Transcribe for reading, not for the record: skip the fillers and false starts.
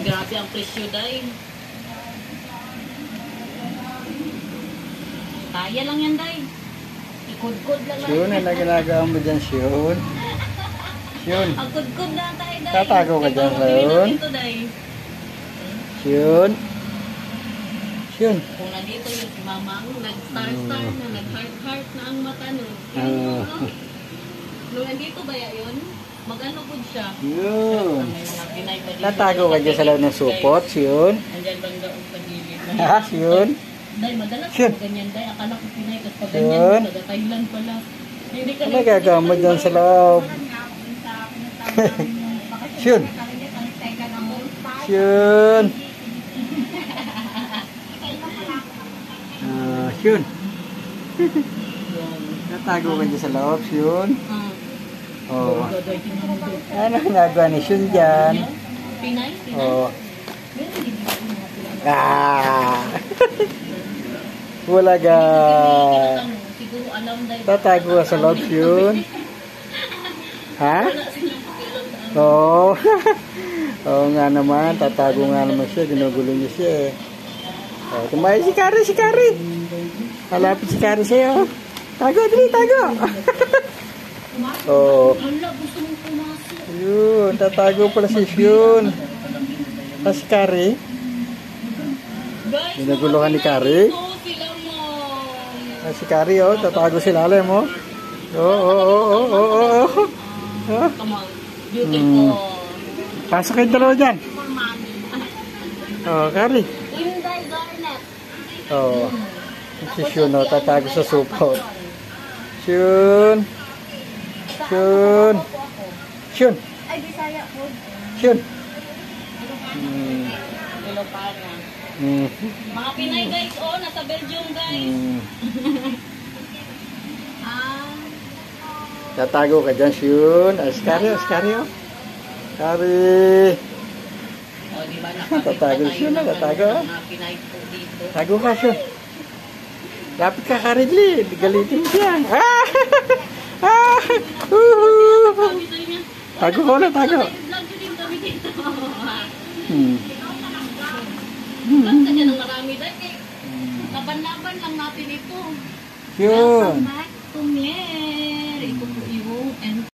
Grabe ang presyo, day. Kaya lang yan, day. Ikudkod lang. Yun, ano ginagawa mo dyan, Yun? Yun. Ang kudkod na tayo, day. Tatago ka dyan, Yun. Yun. Yun. Kung nandito yung si Mamang, nag-star-star na, nag-heart-heart na ang mata, no? Nung nandito ba yun? Mag-ano po siya? Yun. Tatago ka dyan sa loob ng supot, Yun. Andyan bang daong pagilid? Ha, Yun. Day, madalas Yun. po ganyan, day. Akala ko Pinay, kasi pag Yun. ganyan, taga-Thailand pala. Hindi ka Ano gagawa mo dyan sa loob? Yun. Yun. Yun. Tatago ka dyan sa loob, Yun. Oh. Ano ginagawa ni Yun dyan? Pinay? Oh. Wala ga. Siguro alam, day. Tatago ka sa loob, Yun. Ha? Oo. Oo nga naman. Tatago nga naman siya. Ginugulo niya siya eh. Oh, tumayo si Kari, si Kari. Malapit si Kari sa'yo. Tago, dali, tago. Oh. Yun, tatago pala si Yun. Tapos si Kari. Ginugulo ka ni Kari. Si Kari, oh, tatago si Lalim, oh. Oh. Pasok kayo dalawa dyan. Oh, Kari. Oh. Si Yun, oh, tatago sa supot. Yun. Yun. Yun. Ay, Bisaya po. Yun. Ilocana. Mm. Mga Pinay guys, oh, nasa Belgium guys. Tatago ka dyan, Yun. Askari, oh. Kari. Oh, di ba Tatago siya na, tatago. Mga Pinay po dito. Tago ka, Yun. Lapit ka, Kari, dali. Galitin siya. Tago ko na, tago. Basta dyan ang marami dahil. Laban-laban lang natin ito. Yun. Welcome back to Mier. Ito po yung